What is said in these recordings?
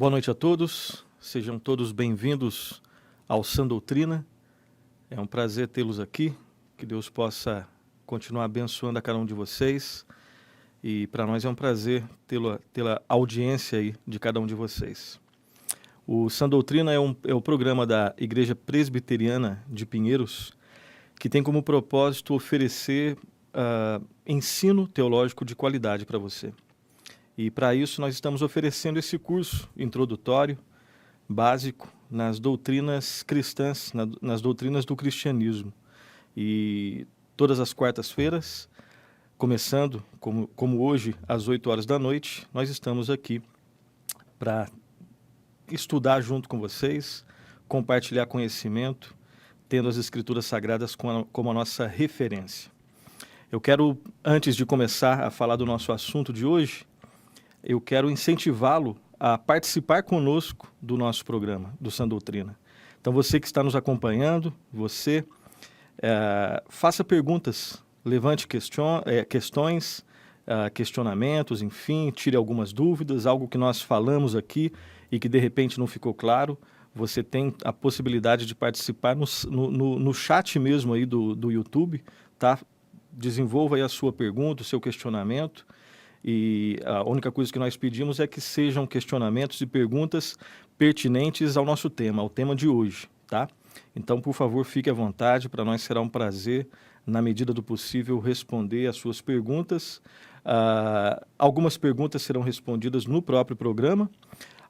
Boa noite a todos, sejam todos bem-vindos ao Sã Doutrina. É um prazer tê-los aqui, que Deus possa continuar abençoando a cada um de vocês. E para nós é um prazer tê-la audiência aí de cada um de vocês. O Sã Doutrina é o programa da Igreja Presbiteriana de Pinheiros, que tem como propósito oferecer ensino teológico de qualidade para você. E para isso nós estamos oferecendo esse curso introdutório, básico, nas doutrinas cristãs, nas doutrinas do cristianismo. E todas as quartas-feiras, começando, como hoje, às 8 horas da noite, nós estamos aqui para estudar junto com vocês, compartilhar conhecimento, tendo as Escrituras Sagradas como a nossa referência. Eu quero, antes de começar a falar do nosso assunto de hoje, eu quero incentivá-lo a participar conosco do nosso programa, do Sã Doutrina. Então, você que está nos acompanhando, faça perguntas, levante questões, questionamentos, enfim, tire algumas dúvidas, algo que nós falamos aqui e que de repente não ficou claro. Você tem a possibilidade de participar no chat mesmo aí do YouTube, tá? Desenvolva aí a sua pergunta, o seu questionamento. E a única coisa que nós pedimos é que sejam questionamentos e perguntas pertinentes ao nosso tema, ao tema de hoje, tá? Então, por favor, fique à vontade, para nós será um prazer, na medida do possível, responder às suas perguntas. Algumas perguntas serão respondidas no próprio programa,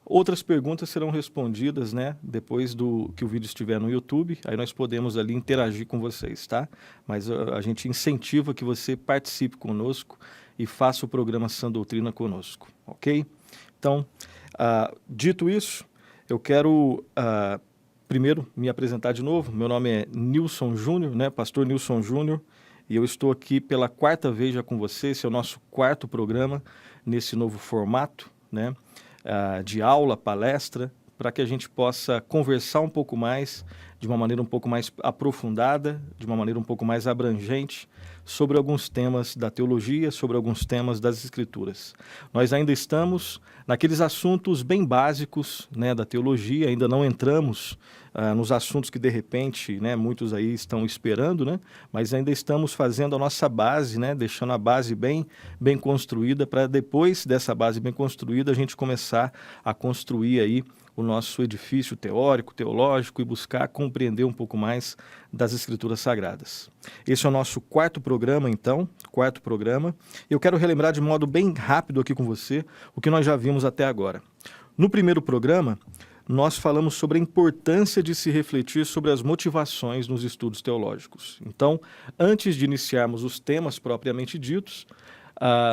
outras perguntas serão respondidas, né, depois que o vídeo estiver no YouTube, aí nós podemos ali interagir com vocês, tá? Mas a gente incentiva que você participe conosco e faça o programa Sã Doutrina conosco, ok? Então, dito isso, eu quero primeiro me apresentar de novo. Meu nome é Nilson Júnior, né? Pastor Nilson Júnior, e eu estou aqui pela quarta vez já com você. Esse é o nosso quarto programa nesse novo formato, né? De aula, palestra, para que a gente possa conversar um pouco mais, de uma maneira um pouco mais aprofundada, de uma maneira um pouco mais abrangente, sobre alguns temas da teologia, sobre alguns temas das Escrituras. Nós ainda estamos naqueles assuntos bem básicos, né, da teologia, ainda não entramos nos assuntos que de repente, né, muitos aí estão esperando, né, mas ainda estamos fazendo a nossa base, né, deixando a base bem construída, para depois dessa base bem construída a gente começar a construir aí o nosso edifício teórico, teológico, e buscar compreender um pouco mais das Escrituras Sagradas. Esse é o nosso quarto programa, então, Eu quero relembrar de modo bem rápido aqui com você o que nós já vimos até agora. No primeiro programa, nós falamos sobre a importância de se refletir sobre as motivações nos estudos teológicos. Então, antes de iniciarmos os temas propriamente ditos,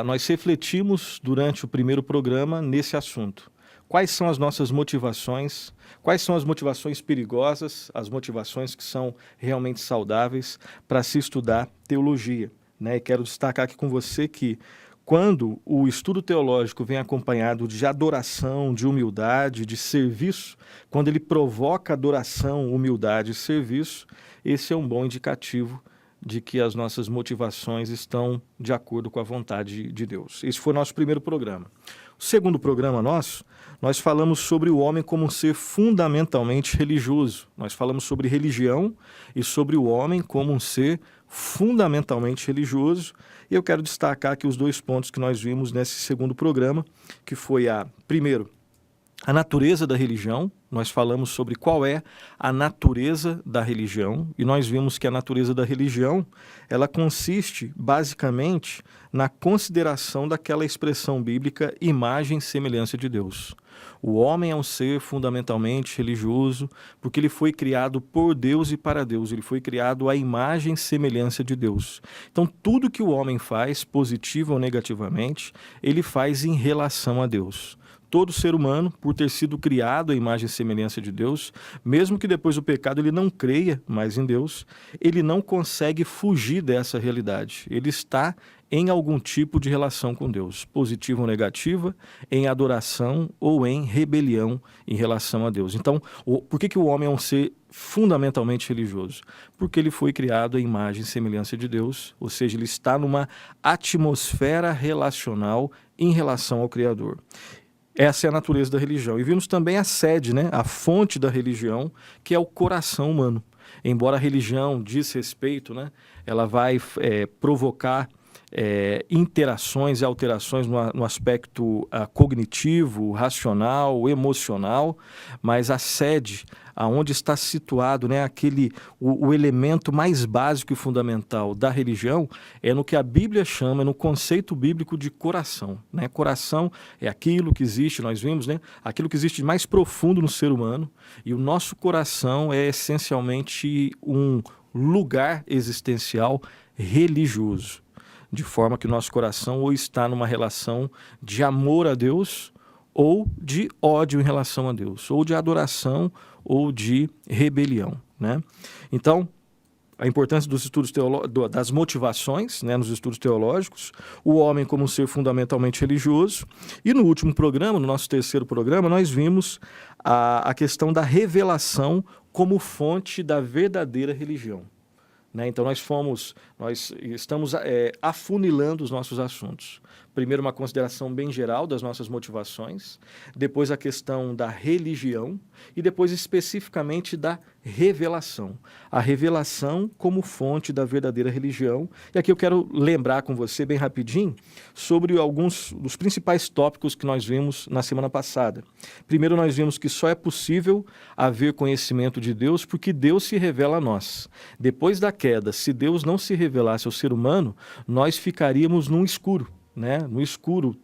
nós refletimos durante o primeiro programa nesse assunto. Quais são as nossas motivações? Quais são as motivações perigosas, as motivações que são realmente saudáveis para se estudar teologia, né? E quero destacar aqui com você que quando o estudo teológico vem acompanhado de adoração, de humildade, de serviço, quando ele provoca adoração, humildade e serviço, esse é um bom indicativo de que as nossas motivações estão de acordo com a vontade de Deus. Esse foi o nosso primeiro programa. O segundo programa nosso, nós falamos sobre o homem como um ser fundamentalmente religioso. Nós falamos sobre religião e sobre o homem como um ser fundamentalmente religioso. E eu quero destacar aqui os dois pontos que nós vimos nesse segundo programa, que foi primeiro, a natureza da religião. Nós falamos sobre qual é a natureza da religião, e nós vimos que a natureza da religião, ela consiste basicamente na consideração daquela expressão bíblica imagem e semelhança de Deus. O homem é um ser fundamentalmente religioso porque ele foi criado por Deus e para Deus, ele foi criado à imagem e semelhança de Deus. Então tudo que o homem faz, positivo ou negativamente, ele faz em relação a Deus. Todo ser humano, por ter sido criado à imagem e semelhança de Deus, mesmo que depois do pecado ele não creia mais em Deus, ele não consegue fugir dessa realidade. Ele está em algum tipo de relação com Deus, positiva ou negativa, em adoração ou em rebelião em relação a Deus. Então, por que o homem é um ser fundamentalmente religioso? Porque ele foi criado à imagem e semelhança de Deus, ou seja, ele está numa atmosfera relacional em relação ao Criador. Essa é a natureza da religião. E vimos também a sede, né? A fonte da religião, que é o coração humano. Embora a religião diz respeito, né? Ela vai provocar interações e alterações no aspecto cognitivo, racional, emocional, mas a sede, aonde está situado, né, o elemento mais básico e fundamental da religião, é no que a Bíblia chama, no conceito bíblico de coração. Né? Coração é aquilo que existe, nós vimos, né, aquilo que existe de mais profundo no ser humano, e o nosso coração é essencialmente um lugar existencial religioso, de forma que o nosso coração ou está numa relação de amor a Deus ou de ódio em relação a Deus, ou de adoração ou de rebelião. Né? Então, a importância dos estudos das motivações, né, nos estudos teológicos, o homem como um ser fundamentalmente religioso. E no último programa, no nosso terceiro programa, nós vimos a questão da revelação como fonte da verdadeira religião. Né? Então nós estamos afunilando os nossos assuntos. Primeiro uma consideração bem geral das nossas motivações, depois a questão da religião e depois especificamente da revelação. A revelação como fonte da verdadeira religião. E aqui eu quero lembrar com você bem rapidinho sobre alguns dos principais tópicos que nós vimos na semana passada. Primeiro nós vimos que só é possível haver conhecimento de Deus porque Deus se revela a nós. Depois da queda, se Deus não se revelasse ao ser humano, nós ficaríamos num escuro. Né? No escuro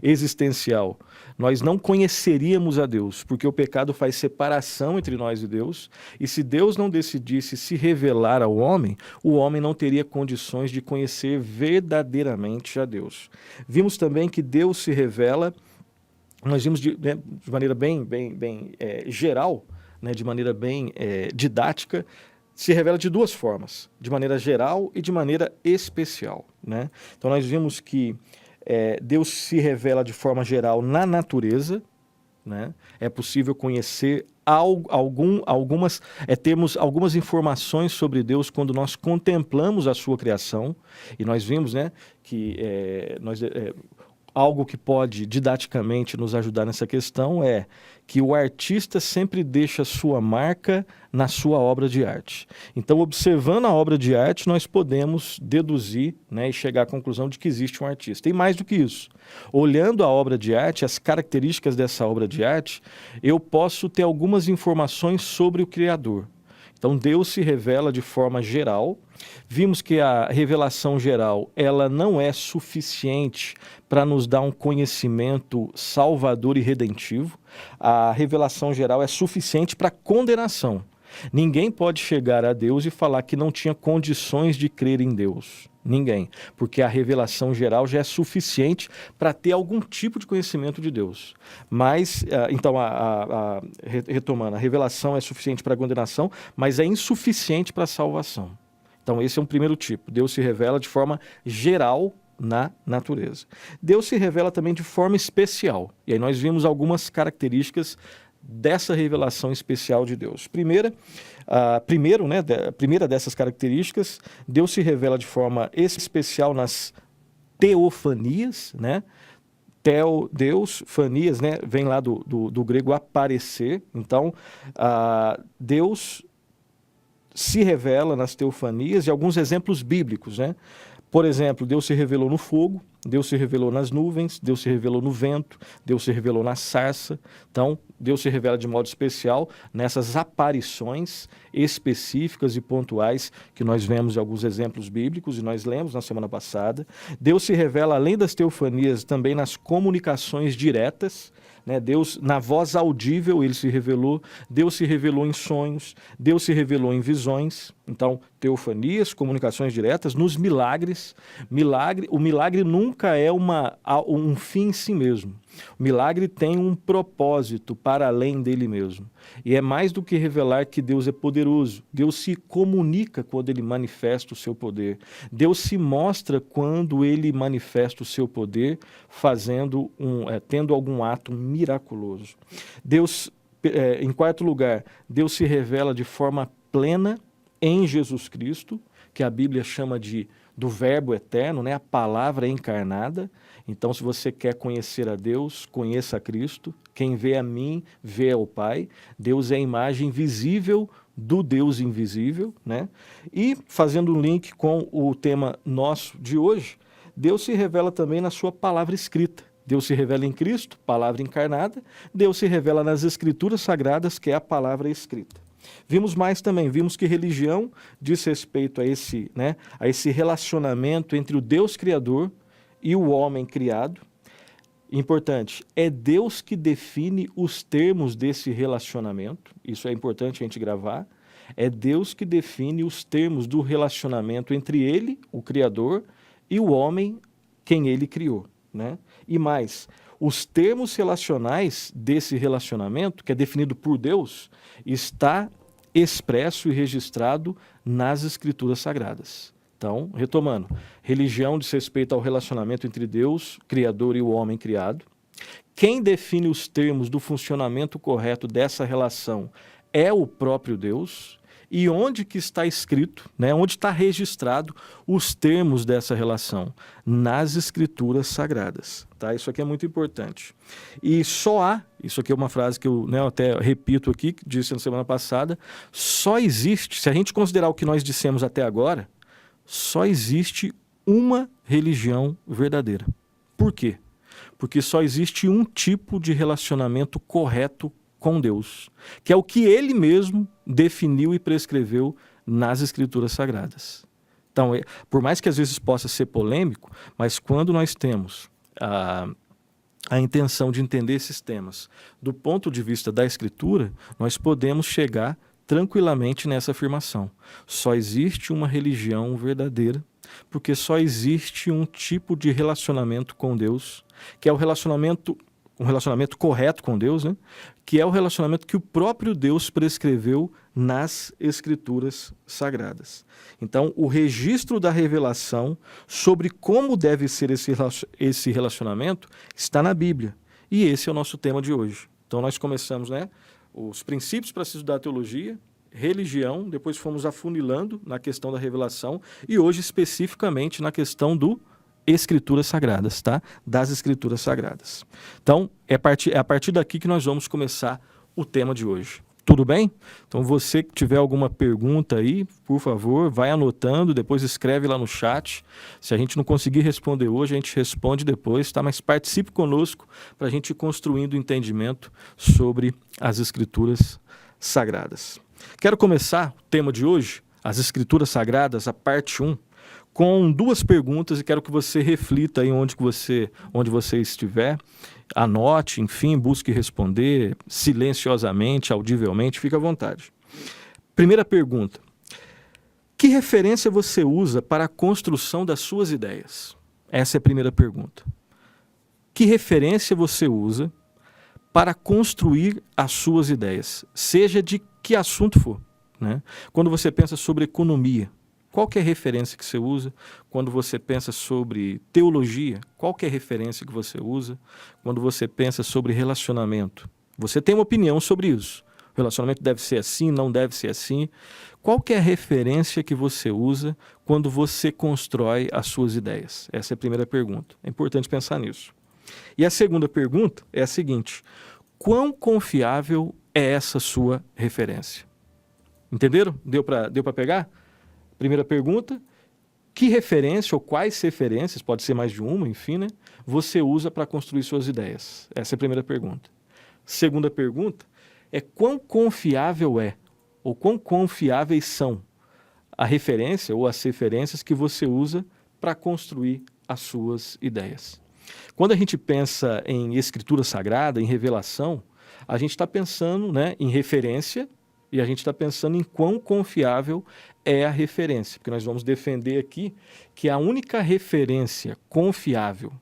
existencial. Nós não conheceríamos a Deus, porque o pecado faz separação entre nós e Deus, e se Deus não decidisse se revelar ao homem, o homem não teria condições de conhecer verdadeiramente a Deus. Vimos também que Deus se revela, nós vimos de maneira bem geral, né? De maneira bem didática, se revela de duas formas, de maneira geral e de maneira especial. Né? Então nós vimos que Deus se revela de forma geral na natureza, né? É possível conhecer termos algumas informações sobre Deus quando nós contemplamos a sua criação, e nós vimos, né, que algo que pode didaticamente nos ajudar nessa questão é que o artista sempre deixa sua marca na sua obra de arte. Então, observando a obra de arte, nós podemos deduzir, né, e chegar à conclusão de que existe um artista. E mais do que isso, olhando a obra de arte, as características dessa obra de arte, eu posso ter algumas informações sobre o Criador. Então Deus se revela de forma geral. Vimos que a revelação geral ela não é suficiente para nos dar um conhecimento salvador e redentivo. A revelação geral é suficiente para condenação. Ninguém pode chegar a Deus e falar que não tinha condições de crer em Deus. Ninguém, porque a revelação geral já é suficiente para ter algum tipo de conhecimento de Deus. Mas, então, retomando, a revelação é suficiente para a condenação, mas é insuficiente para a salvação. Então, esse é um primeiro tipo. Deus se revela de forma geral na natureza. Deus se revela também de forma especial. E aí nós vimos algumas características dessa revelação especial de Deus. A primeira dessas características, Deus se revela de forma especial nas teofanias, né? Deus, fanias, né? Vem lá do grego aparecer. Então, Deus se revela nas teofanias e alguns exemplos bíblicos, né? Por exemplo, Deus se revelou no fogo, Deus se revelou nas nuvens, Deus se revelou no vento, Deus se revelou na sarça. Então, Deus se revela de modo especial nessas aparições específicas e pontuais que nós vemos em alguns exemplos bíblicos e nós lemos na semana passada. Deus se revela, além das teofanias, também nas comunicações diretas, né? Deus, na voz audível, ele se revelou. Deus se revelou em sonhos, Deus se revelou em visões. Então, teofanias, comunicações diretas, nos milagres. O milagre nunca é um fim em si mesmo. O milagre tem um propósito para além dele mesmo. E é mais do que revelar que Deus é poderoso. Deus se comunica quando ele manifesta o seu poder. Deus se mostra quando ele manifesta o seu poder, tendo algum ato miraculoso. Deus, em quarto lugar, Deus se revela de forma plena em Jesus Cristo, que a Bíblia chama do Verbo eterno, né? A palavra encarnada. Então, se você quer conhecer a Deus, conheça a Cristo. Quem vê a mim, vê ao Pai. Deus é a imagem visível do Deus invisível, né? E, fazendo um link com o tema nosso de hoje, Deus se revela também na sua palavra escrita. Deus se revela em Cristo, palavra encarnada. Deus se revela nas Escrituras Sagradas, que é a palavra escrita. Vimos mais também, vimos que religião diz respeito a esse relacionamento entre o Deus Criador e o homem criado. Importante, é Deus que define os termos desse relacionamento, isso é importante a gente gravar. É Deus que define os termos do relacionamento entre ele, o Criador, e o homem, quem ele criou, né? E mais, os termos relacionais desse relacionamento, que é definido por Deus, está expresso e registrado nas Escrituras Sagradas. Então, retomando, religião diz respeito ao relacionamento entre Deus, Criador, e o homem criado. Quem define os termos do funcionamento correto dessa relação é o próprio Deus. E onde que está escrito, né, onde está registrado os termos dessa relação? Nas Escrituras Sagradas. Tá? Isso aqui é muito importante. E só há, isso aqui é uma frase que eu até repito aqui, que disse na semana passada, só existe, se a gente considerar o que nós dissemos até agora, só existe uma religião verdadeira. Por quê? Porque só existe um tipo de relacionamento correto com Deus, que é o que ele mesmo definiu e prescreveu nas Escrituras Sagradas. Então, por mais que às vezes possa ser polêmico, mas quando nós temos a intenção de entender esses temas do ponto de vista da Escritura, nós podemos chegar tranquilamente nessa afirmação. Só existe uma religião verdadeira, porque só existe um tipo de relacionamento com Deus, que é um relacionamento correto com Deus, né? Que é o relacionamento que o próprio Deus prescreveu nas Escrituras Sagradas. Então, o registro da revelação sobre como deve ser esse relacionamento está na Bíblia. E esse é o nosso tema de hoje. Então, nós começamos, os princípios para se estudar teologia, religião, depois fomos afunilando na questão da revelação e hoje especificamente na questão do Escrituras Sagradas, tá? Das Escrituras Sagradas. Então, é a partir daqui que nós vamos começar o tema de hoje. Tudo bem? Então, você que tiver alguma pergunta aí, por favor, vai anotando, depois escreve lá no chat. Se a gente não conseguir responder hoje, a gente responde depois, tá? Mas participe conosco para a gente ir construindo o entendimento sobre as Escrituras Sagradas. Quero começar o tema de hoje, as Escrituras Sagradas, a parte 1, com duas perguntas e quero que você reflita aí onde você estiver, anote, enfim, busque responder silenciosamente, audivelmente, fique à vontade. Primeira pergunta: que referência você usa para a construção das suas ideias? Essa é a primeira pergunta. Que referência você usa para construir as suas ideias, seja de que assunto for, né? Quando você pensa sobre economia, qual que é a referência que você usa? Quando você pensa sobre teologia, qual que é a referência que você usa? Quando você pensa sobre relacionamento, você tem uma opinião sobre isso. O relacionamento deve ser assim, não deve ser assim. Qual que é a referência que você usa quando você constrói as suas ideias? Essa é a primeira pergunta. É importante pensar nisso. E a segunda pergunta é a seguinte: quão confiável é essa sua referência? Entenderam? Deu para pegar? Primeira pergunta: que referência ou quais referências, pode ser mais de uma, enfim, né, você usa para construir suas ideias? Essa é a primeira pergunta. Segunda pergunta é quão confiável é, ou quão confiáveis são a referência ou as referências que você usa para construir as suas ideias. Quando a gente pensa em Escritura Sagrada, em revelação, a gente está pensando, em referência e a gente está pensando em quão confiável é a referência, porque nós vamos defender aqui que a única referência confiável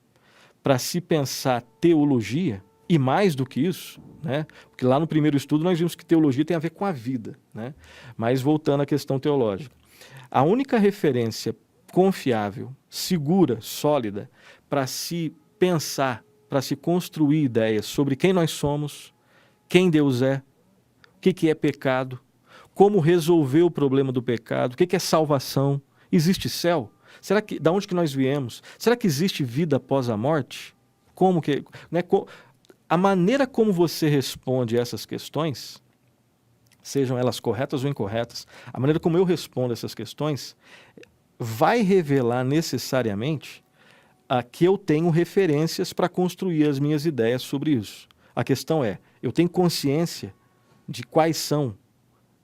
para se pensar teologia, e mais do que isso, porque lá no primeiro estudo nós vimos que teologia tem a ver com a vida, mas voltando à questão teológica, a única referência confiável, segura, sólida, para se pensar, para se construir ideias sobre quem nós somos, quem Deus é, o que é pecado, como resolver o problema do pecado, o que é salvação, existe céu? Será que, da onde que nós viemos? Será que existe vida após a morte? Como que, né, a maneira como você responde essas questões, sejam elas corretas ou incorretas, a maneira como eu respondo essas questões vai revelar necessariamente que eu tenho referências para construir as minhas ideias sobre isso. A questão é, eu tenho consciência de quais são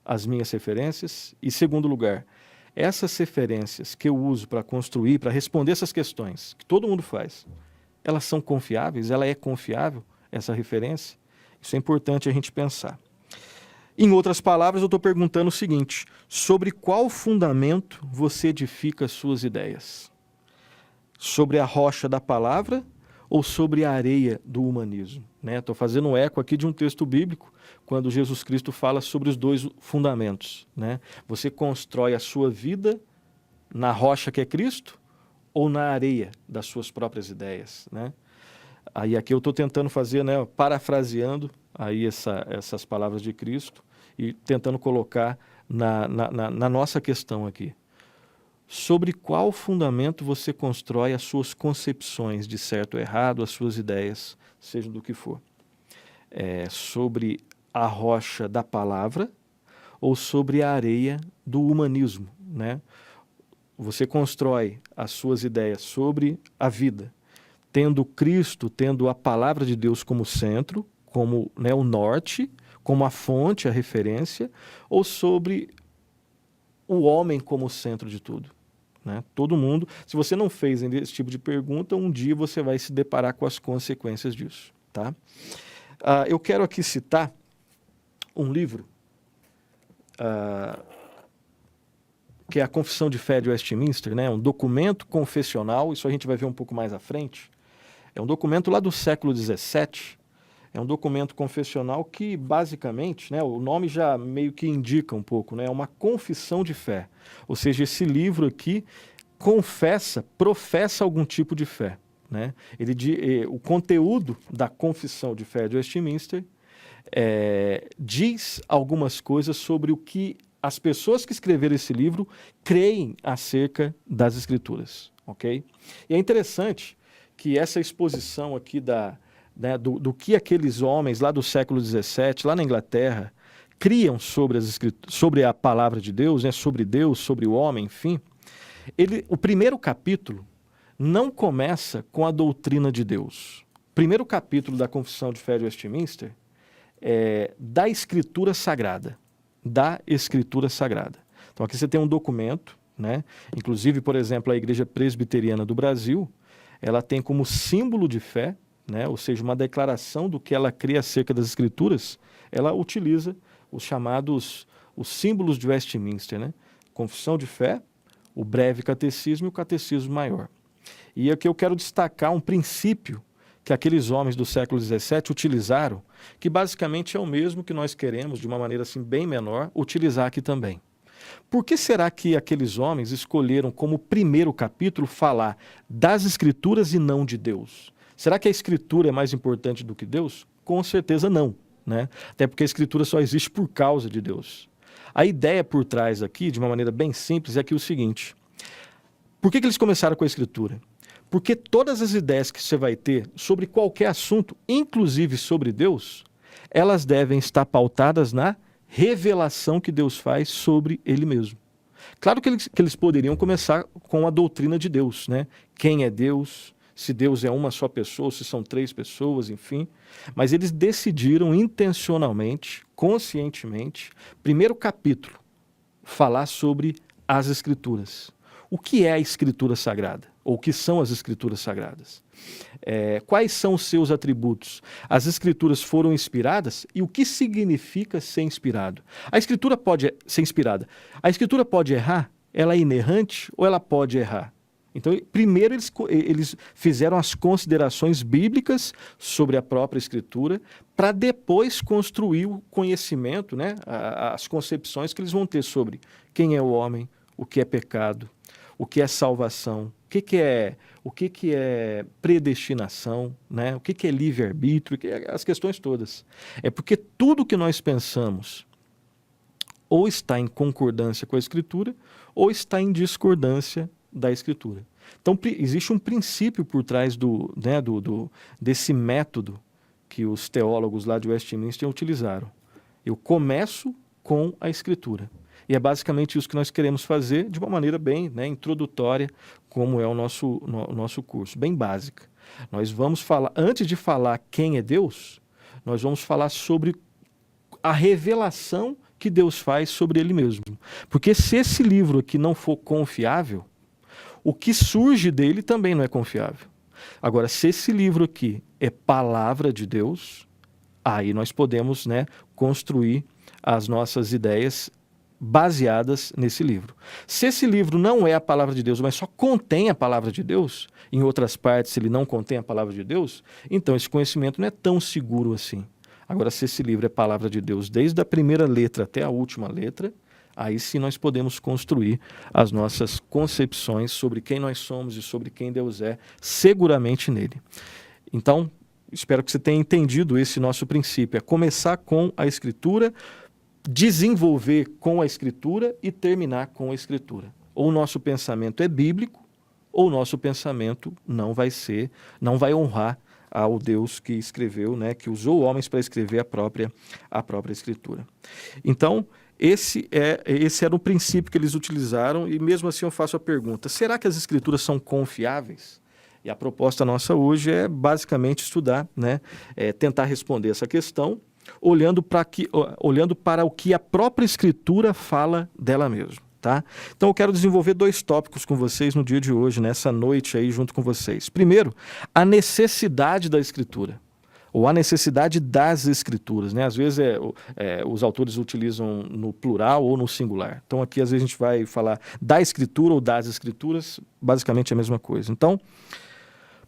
as minhas referências? E, segundo lugar, essas referências que eu uso para construir, para responder essas questões, que todo mundo faz, elas são confiáveis? Ela é confiável, essa referência? Isso é importante a gente pensar. Em outras palavras, eu estou perguntando o seguinte: sobre qual fundamento você edifica as suas ideias? Sobre a rocha da palavra ou sobre a areia do humanismo? Estou fazendo um eco aqui de um texto bíblico, quando Jesus Cristo fala sobre os dois fundamentos. Você constrói a sua vida na rocha que é Cristo ou na areia das suas próprias ideias? Aí aqui eu estou tentando fazer, parafraseando aí essas palavras de Cristo e tentando colocar na nossa questão aqui. Sobre qual fundamento você constrói as suas concepções de certo ou errado, as suas ideias, seja do que for? Sobre a rocha da palavra ou sobre a areia do humanismo? Você constrói as suas ideias sobre a vida, tendo Cristo, tendo a palavra de Deus como centro, como o norte, como a fonte, a referência, ou sobre o homem como centro de tudo? Todo mundo, se você não fez esse tipo de pergunta, um dia você vai se deparar com as consequências disso. Tá? Eu quero aqui citar um livro, que é a Confissão de Fé de Westminster, um documento confessional, isso a gente vai ver um pouco mais à frente. É um documento lá do século XVII, é um documento confessional que, basicamente, o nome já meio que indica um pouco, é uma confissão de fé. Ou seja, esse livro aqui professa algum tipo de fé. O conteúdo da Confissão de Fé de Westminster diz algumas coisas sobre o que as pessoas que escreveram esse livro creem acerca das Escrituras. Okay? E é interessante que essa exposição aqui do que aqueles homens lá do século XVII, lá na Inglaterra, criam sobre a palavra de Deus, sobre o homem, enfim. O primeiro capítulo não começa com a doutrina de Deus. O primeiro capítulo da Confissão de Fé de Westminster é da Escritura Sagrada. Da Escritura Sagrada. Então aqui você tem um documento, inclusive, por exemplo, a Igreja Presbiteriana do Brasil, ela tem como símbolo de fé, ou seja, uma declaração do que ela crê acerca das Escrituras, ela utiliza os símbolos de Westminster, Confissão de Fé, o breve catecismo e o catecismo maior. E aqui eu quero destacar um princípio que aqueles homens do século XVII utilizaram, que basicamente é o mesmo que nós queremos, de uma maneira assim bem menor, utilizar aqui também. Por que será que aqueles homens escolheram como primeiro capítulo falar das Escrituras e não de Deus? Será que a Escritura é mais importante do que Deus? Com certeza não. Até porque a Escritura só existe por causa de Deus. A ideia por trás aqui, de uma maneira bem simples, é que o seguinte: por que eles começaram com a Escritura? Porque todas as ideias que você vai ter sobre qualquer assunto, inclusive sobre Deus, elas devem estar pautadas na revelação que Deus faz sobre Ele mesmo. Claro que eles poderiam começar com a doutrina de Deus, Quem é Deus? Se Deus é uma só pessoa, se são 3 pessoas, enfim. Mas eles decidiram intencionalmente, conscientemente, primeiro capítulo, falar sobre as Escrituras. O que é a Escritura Sagrada? Ou o que são as Escrituras Sagradas? Quais são os seus atributos? As Escrituras foram inspiradas? E o que significa ser inspirado? A Escritura pode ser inspirada. A Escritura pode errar? Ela é inerrante ou ela pode errar? Então, primeiro eles fizeram as considerações bíblicas sobre a própria Escritura, para depois construir o conhecimento, as concepções que eles vão ter sobre quem é o homem, o que é pecado, o que é salvação, o que é predestinação, o que é livre-arbítrio, as questões todas. É porque tudo que nós pensamos ou está em concordância com a Escritura, ou está em discordância da Escritura. Então, existe um princípio por trás desse método que os teólogos lá de Westminster utilizaram. Eu começo com a Escritura. E é basicamente isso que nós queremos fazer de uma maneira bem introdutória, como é o nosso curso, bem básica. Nós vamos falar, antes de falar quem é Deus, nós vamos falar sobre a revelação que Deus faz sobre Ele mesmo. Porque se esse livro aqui não for confiável, o que surge dele também não é confiável. Agora, se esse livro aqui é palavra de Deus, aí nós podemos, construir as nossas ideias baseadas nesse livro. Se esse livro não é a palavra de Deus, mas só contém a palavra de Deus, em outras partes ele não contém a palavra de Deus, então esse conhecimento não é tão seguro assim. Agora, se esse livro é palavra de Deus desde a primeira letra até a última letra, aí sim nós podemos construir as nossas concepções sobre quem nós somos e sobre quem Deus é, seguramente nele. Então, espero que você tenha entendido esse nosso princípio, é começar com a Escritura, desenvolver com a Escritura e terminar com a Escritura. Ou o nosso pensamento é bíblico, ou o nosso pensamento não vai honrar ao Deus que escreveu, que usou homens para escrever a própria Escritura. Então, esse era o princípio que eles utilizaram, e mesmo assim eu faço a pergunta, será que as Escrituras são confiáveis? E a proposta nossa hoje é basicamente estudar, tentar responder essa questão, olhando para o que a própria Escritura fala dela mesma. Tá? Então eu quero desenvolver 2 tópicos com vocês no dia de hoje, nessa noite aí junto com vocês. Primeiro, a necessidade da Escritura, ou a necessidade das Escrituras. Às vezes os autores utilizam no plural ou no singular. Então aqui às vezes a gente vai falar da Escritura ou das Escrituras, basicamente a mesma coisa. Então,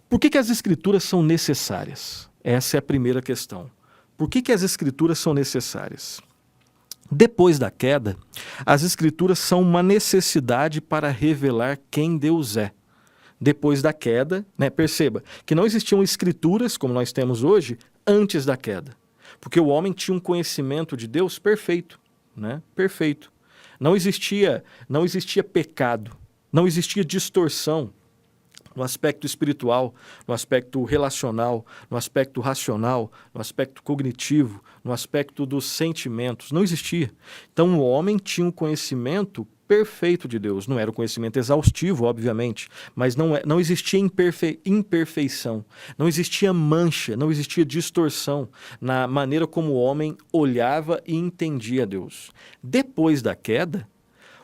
por que as Escrituras são necessárias? Essa é a primeira questão. Por que as Escrituras são necessárias? Depois da queda, as Escrituras são uma necessidade para revelar quem Deus é. Depois da queda, perceba que não existiam Escrituras, como nós temos hoje, antes da queda. Porque o homem tinha um conhecimento de Deus perfeito. Perfeito. Não existia pecado, não existia distorção no aspecto espiritual, no aspecto relacional, no aspecto racional, no aspecto cognitivo, no aspecto dos sentimentos. Não existia. Então o homem tinha um conhecimento perfeito de Deus. Não era um conhecimento exaustivo, obviamente, mas não existia imperfeição, não existia mancha, não existia distorção na maneira como o homem olhava e entendia Deus. Depois da queda,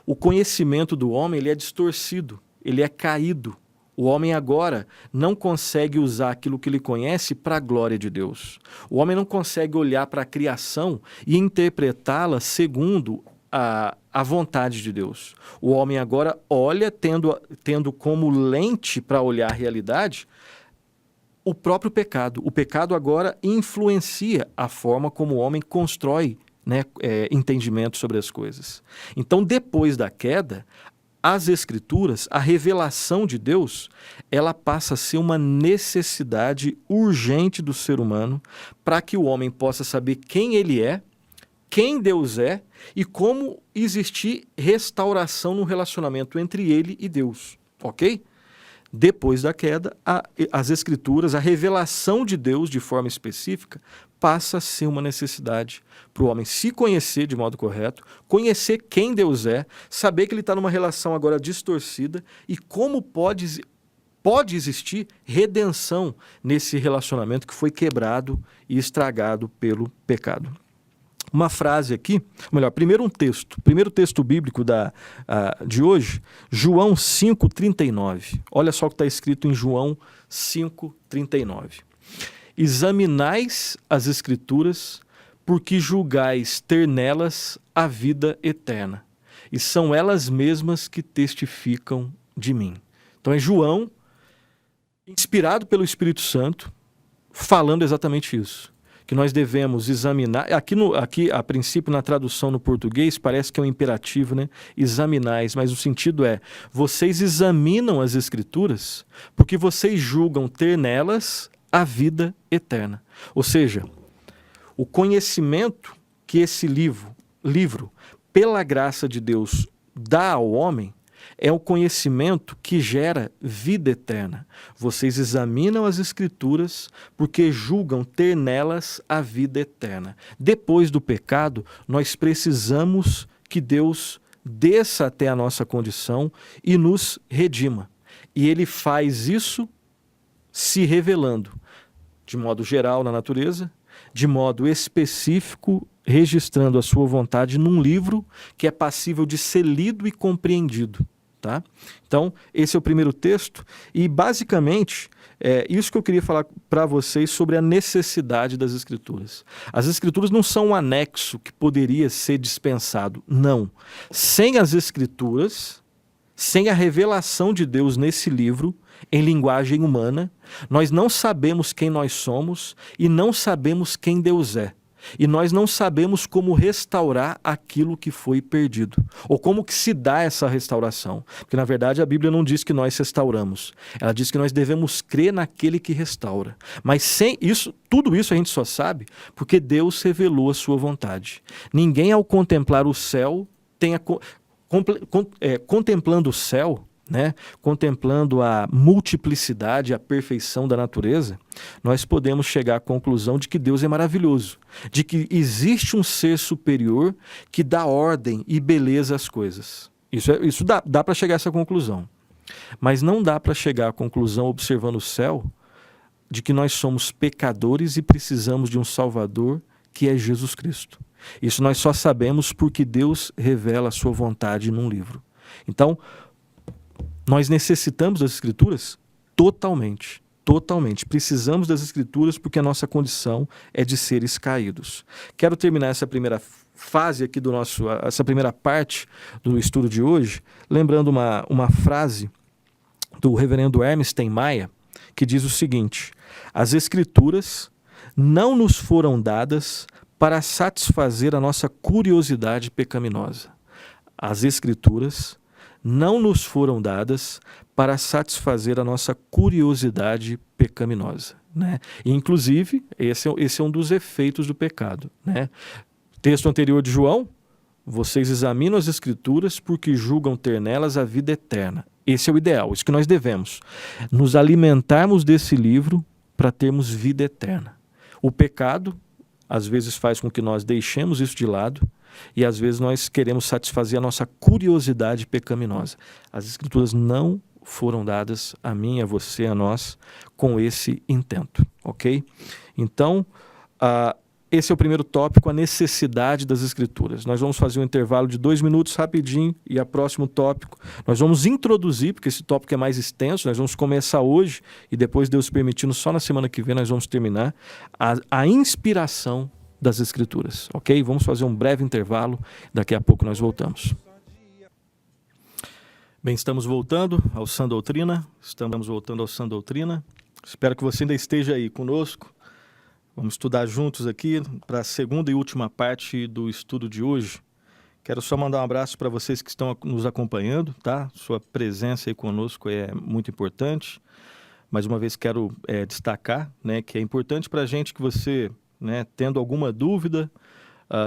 o conhecimento do homem ele é distorcido, ele é caído. O homem agora não consegue usar aquilo que ele conhece para a glória de Deus. O homem não consegue olhar para a criação e interpretá-la segundo a vontade de Deus. O homem agora olha tendo como lente para olhar a realidade o próprio pecado. O pecado agora influencia a forma como o homem constrói entendimento sobre as coisas. Então, depois da queda, as Escrituras, a revelação de Deus, ela passa a ser uma necessidade urgente do ser humano para que o homem possa saber quem ele é, quem Deus é e como existir restauração no relacionamento entre ele e Deus, ok? Depois da queda, as Escrituras, a revelação de Deus de forma específica, passa a ser uma necessidade para o homem se conhecer de modo correto, conhecer quem Deus é, saber que ele está numa relação agora distorcida e como pode existir redenção nesse relacionamento que foi quebrado e estragado pelo pecado. Uma frase aqui, primeiro texto bíblico de hoje, João 5,39. Olha só o que está escrito em João 5,39. Examinais as Escrituras, porque julgais ter nelas a vida eterna, e são elas mesmas que testificam de mim. Então é João, inspirado pelo Espírito Santo, falando exatamente isso. Que nós devemos examinar, aqui a princípio na tradução no português parece que é um imperativo, examinais, mas o sentido é, vocês examinam as Escrituras porque vocês julgam ter nelas a vida eterna. Ou seja, o conhecimento que esse livro pela graça de Deus, dá ao homem é o conhecimento que gera vida eterna. Vocês examinam as Escrituras porque julgam ter nelas a vida eterna. Depois do pecado, nós precisamos que Deus desça até a nossa condição e nos redima. E ele faz isso se revelando, de modo geral na natureza, de modo específico, registrando a sua vontade num livro que é passível de ser lido e compreendido. Tá? Então, esse é o primeiro texto e, basicamente, é isso que eu queria falar para vocês sobre a necessidade das Escrituras. As Escrituras não são um anexo que poderia ser dispensado, não. Sem as Escrituras, sem a revelação de Deus nesse livro, em linguagem humana, nós não sabemos quem nós somos e não sabemos quem Deus é. E nós não sabemos como restaurar aquilo que foi perdido. Ou como que se dá essa restauração. Porque, na verdade, a Bíblia não diz que nós restauramos. Ela diz que nós devemos crer naquele que restaura. Mas sem isso, tudo isso a gente só sabe porque Deus revelou a sua vontade. Ninguém, ao contemplar o céu, contemplando o céu, né, contemplando a multiplicidade, a perfeição da natureza, nós podemos chegar à conclusão de que Deus é maravilhoso, de que existe um ser superior que dá ordem e beleza às coisas. Isso dá para chegar a essa conclusão. Mas não dá para chegar à conclusão, observando o céu, de que nós somos pecadores e precisamos de um Salvador, que é Jesus Cristo. Isso nós só sabemos porque Deus revela a sua vontade num livro. Então, nós necessitamos das Escrituras? Totalmente. Totalmente. Precisamos das Escrituras porque a nossa condição é de seres caídos. Quero terminar essa primeira fase aqui essa primeira parte do estudo de hoje, lembrando uma frase do reverendo Hermes Ten Maia, que diz o seguinte: as Escrituras não nos foram dadas para satisfazer a nossa curiosidade pecaminosa. As Escrituras não nos foram dadas para satisfazer a nossa curiosidade pecaminosa, né? E, inclusive, esse é um dos efeitos do pecado, né? Texto anterior de João: vocês examinam as Escrituras porque julgam ter nelas a vida eterna. Esse é o ideal, isso que nós devemos, nos alimentarmos desse livro para termos vida eterna. O pecado, às vezes, faz com que nós deixemos isso de lado, e às vezes nós queremos satisfazer a nossa curiosidade pecaminosa. As Escrituras não foram dadas a mim, a você, a nós, com esse intento, ok? Então, esse é o primeiro tópico, a necessidade das Escrituras. Nós vamos fazer um intervalo de 2 minutos rapidinho e a próximo tópico nós vamos introduzir, porque esse tópico é mais extenso, nós vamos começar hoje e depois, Deus permitindo, só na semana que vem nós vamos terminar a inspiração das Escrituras, ok? Vamos fazer um breve intervalo, daqui a pouco nós voltamos. Bem, estamos voltando ao Sã Doutrina, espero que você ainda esteja aí conosco. Vamos estudar juntos aqui para a segunda e última parte do estudo de hoje. Quero só mandar um abraço para vocês que estão nos acompanhando, tá? Sua presença aí conosco é muito importante. Mais uma vez quero destacar, né, que é importante para a gente que você, né, tendo alguma dúvida,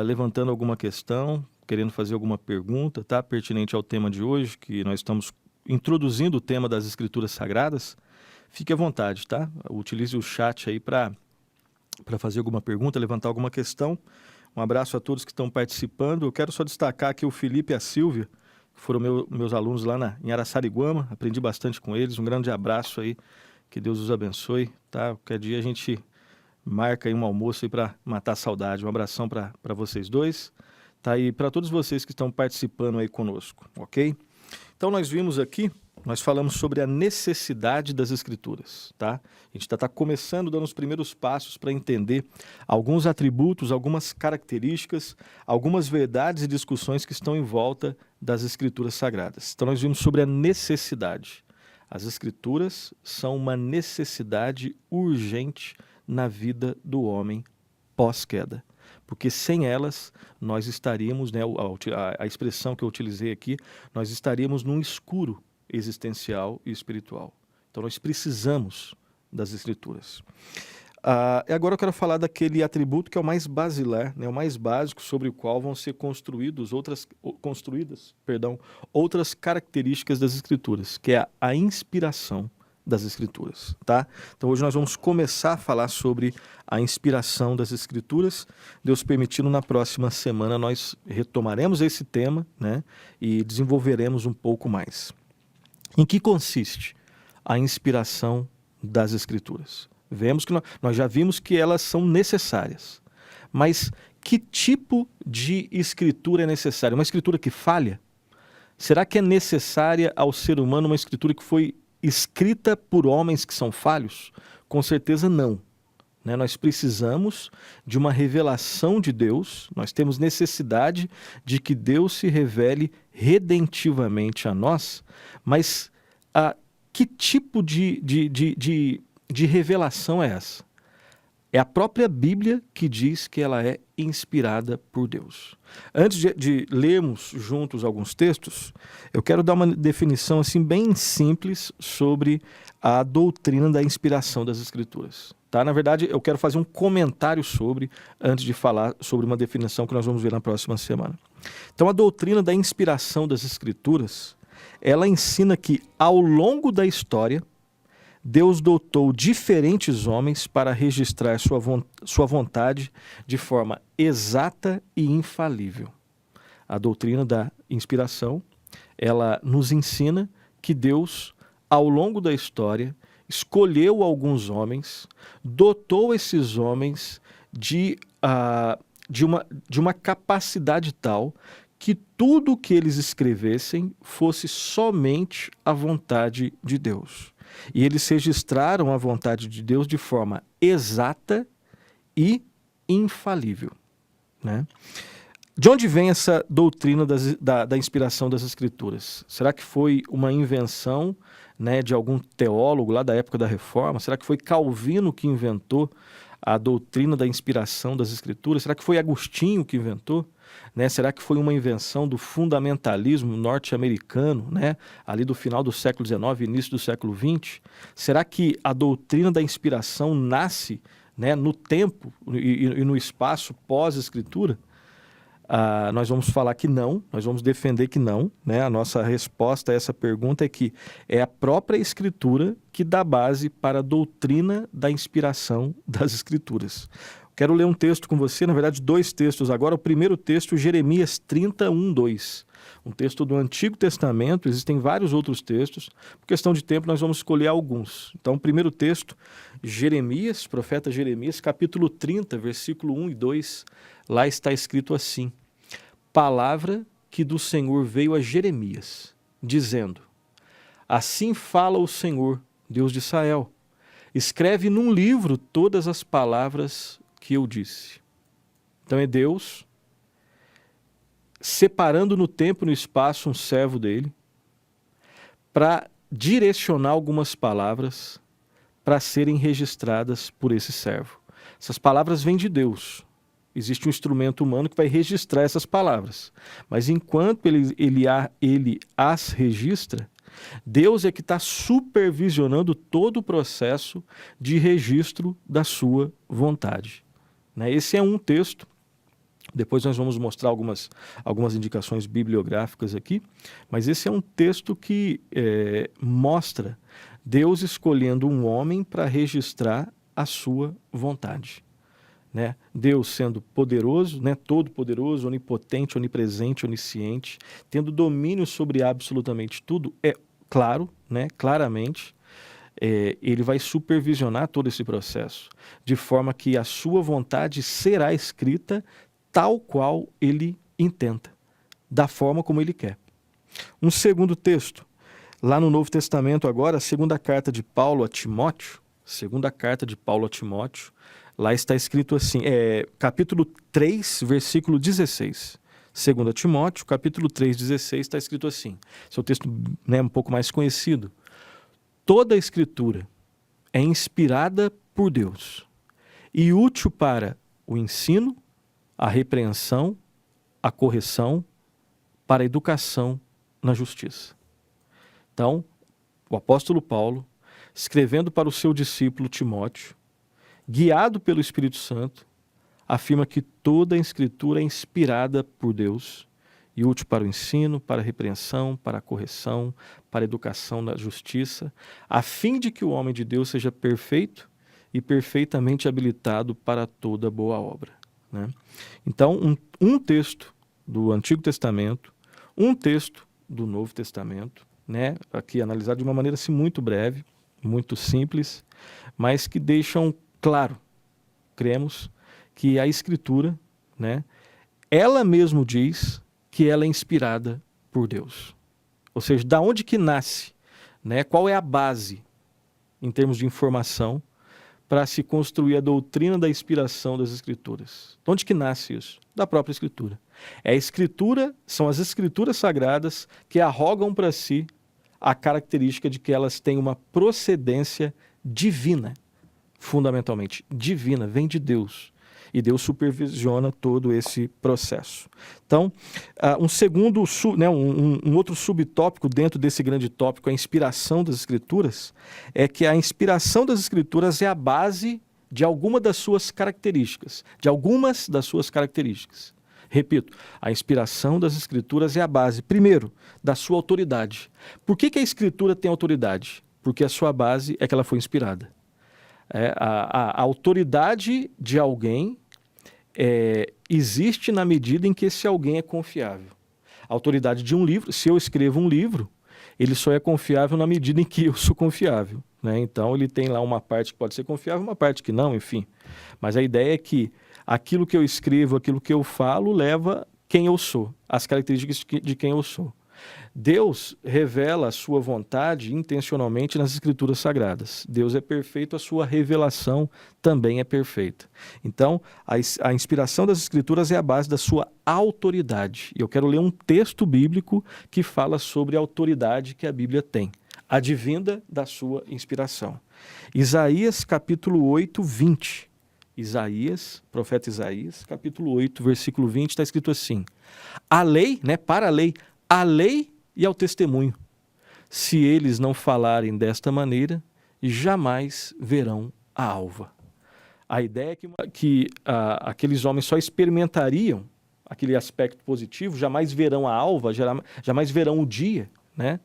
levantando alguma questão, querendo fazer alguma pergunta, tá, pertinente ao tema de hoje, que nós estamos introduzindo o tema das Escrituras Sagradas, fique à vontade, tá? Utilize o chat aí para fazer alguma pergunta, levantar alguma questão. Um abraço a todos que estão participando. Eu quero só destacar aqui o Felipe e a Silvia, que foram meus alunos lá em Araçariguama, aprendi bastante com eles. Um grande abraço aí, que Deus os abençoe, tá? Qualquer dia a gente marca aí um almoço aí para matar a saudade. Um abração para vocês dois, tá? E para todos vocês que estão participando aí conosco, ok? Então nós vimos aqui, nós falamos sobre a necessidade das Escrituras, tá? A gente está começando, dando os primeiros passos para entender alguns atributos, algumas características, algumas verdades e discussões que estão em volta das Escrituras Sagradas. Então nós vimos sobre a necessidade. As Escrituras são uma necessidade urgente na vida do homem pós-queda. Porque sem elas, nós estaríamos, né, a expressão que eu utilizei aqui, nós estaríamos num escuro existencial e espiritual. Então nós precisamos das Escrituras. E agora eu quero falar daquele atributo que é o mais basilar, né, o mais básico, sobre o qual vão ser construídas outras características das Escrituras, que é a inspiração das Escrituras, tá? Então hoje nós vamos começar a falar sobre a inspiração das Escrituras. Deus permitindo, na próxima semana nós retomaremos esse tema, né, e desenvolveremos um pouco mais. Em que consiste a inspiração das Escrituras? Vemos que nós já vimos que elas são necessárias, mas que tipo de escritura é necessária? Uma escritura que falha? Será que é necessária ao ser humano uma escritura que foi escrita por homens que são falhos? Com certeza não. Né? Nós precisamos de uma revelação de Deus, nós temos necessidade de que Deus se revele redentivamente a nós, mas que tipo de revelação é essa? É a própria Bíblia que diz que ela é inspirada por Deus. Antes de lermos juntos alguns textos, eu quero dar uma definição assim bem simples sobre a doutrina da inspiração das Escrituras. Tá? Na verdade, eu quero fazer um comentário antes de falar sobre uma definição que nós vamos ver na próxima semana. Então, a doutrina da inspiração das Escrituras, ela ensina que, ao longo da história, Deus dotou diferentes homens para registrar sua vontade de forma exata e infalível. A doutrina da inspiração, ela nos ensina que Deus, ao longo da história, escolheu alguns homens, dotou esses homens de uma capacidade tal que tudo o que eles escrevessem fosse somente a vontade de Deus. E eles registraram a vontade de Deus de forma exata e infalível. Né? De onde vem essa doutrina da inspiração das Escrituras? Será que foi uma invenção, né, de algum teólogo lá da época da Reforma? Será que foi Calvino que inventou a doutrina da inspiração das Escrituras? Será que foi Agostinho que inventou? Né? Será que foi uma invenção do fundamentalismo norte-americano, né? Ali do final do século XIX, início do século XX? Será que a doutrina da inspiração nasce, né, no tempo e no espaço pós-Escritura? Nós vamos falar que não, nós vamos defender que não, né? A nossa resposta a essa pergunta é que é a própria Escritura que dá base para a doutrina da inspiração das Escrituras. Quero ler um texto com você, na verdade 2 textos agora. O primeiro texto, Jeremias 31:2, um texto do Antigo Testamento. Existem vários outros textos, por questão de tempo nós vamos escolher alguns. Então o primeiro texto, Jeremias, profeta Jeremias, capítulo 30, versículo 1 e 2, lá está escrito assim: palavra que do Senhor veio a Jeremias, dizendo: assim fala o Senhor, Deus de Israel, escreve num livro todas as palavras que eu disse. Então é Deus separando no tempo e no espaço um servo dele para direcionar algumas palavras para serem registradas por esse servo. Essas palavras vêm de Deus. Existe um instrumento humano que vai registrar essas palavras. Mas enquanto ele as registra, Deus é que está supervisionando todo o processo de registro da sua vontade. Né? Esse é um texto. Depois nós vamos mostrar algumas indicações bibliográficas aqui, mas esse é um texto que mostra Deus escolhendo um homem para registrar a sua vontade. Né? Deus sendo poderoso, né? Todo-poderoso, onipotente, onipresente, onisciente, tendo domínio sobre absolutamente tudo, é claro, né? Claramente, ele vai supervisionar todo esse processo, de forma que a sua vontade será escrita tal qual ele intenta, da forma como ele quer. Um segundo texto, lá no Novo Testamento agora, a segunda carta de Paulo a Timóteo, lá está escrito assim, capítulo 3, versículo 16. 2 Timóteo, capítulo 3, 16, está escrito assim. Esse é o texto, né, um pouco mais conhecido. Toda a Escritura é inspirada por Deus e útil para o ensino, a repreensão, a correção, para a educação na justiça. Então, o apóstolo Paulo, escrevendo para o seu discípulo Timóteo, guiado pelo Espírito Santo, afirma que toda a Escritura é inspirada por Deus e útil para o ensino, para a repreensão, para a correção, para a educação na justiça, a fim de que o homem de Deus seja perfeito e perfeitamente habilitado para toda boa obra. Né? Então, um texto do Antigo Testamento, um texto do Novo Testamento, né? Aqui analisado de uma maneira assim, muito breve, muito simples, mas que deixam claro, cremos, que a Escritura, né, ela mesmo diz que ela é inspirada por Deus. Ou seja, da onde que nasce, né, qual é a base em termos de informação para se construir a doutrina da inspiração das Escrituras. De onde que nasce isso? Da própria Escritura. É a Escritura, são as Escrituras sagradas que arrogam para si a característica de que elas têm uma procedência divina, fundamentalmente divina, vem de Deus. E Deus supervisiona todo esse processo. Então, um outro subtópico dentro desse grande tópico, a inspiração das Escrituras, é que a inspiração das Escrituras é a base de alguma das suas características. Repito, a inspiração das Escrituras é a base, primeiro, da sua autoridade. Por que a Escritura tem autoridade? Porque a sua base é que ela foi inspirada. A autoridade de alguém existe na medida em que esse alguém é confiável. A autoridade de um livro, se eu escrevo um livro, ele só é confiável na medida em que eu sou confiável. Né? Então ele tem lá uma parte que pode ser confiável, uma parte que não, enfim. Mas a ideia é que aquilo que eu escrevo, aquilo que eu falo, leva quem eu sou, as características de quem eu sou. Deus revela a sua vontade intencionalmente nas Escrituras Sagradas. Deus é perfeito, a sua revelação também é perfeita. Então, a inspiração das Escrituras é a base da sua autoridade. E eu quero ler um texto bíblico que fala sobre a autoridade que a Bíblia tem, advinda da sua inspiração. Isaías, capítulo 8, 20. Profeta Isaías, capítulo 8, versículo 20, está escrito assim: a lei, para a lei e ao testemunho. Se eles não falarem desta maneira, jamais verão a alva. A ideia é que aqueles homens só experimentariam aquele aspecto positivo, jamais verão a alva, jamais verão o dia, né?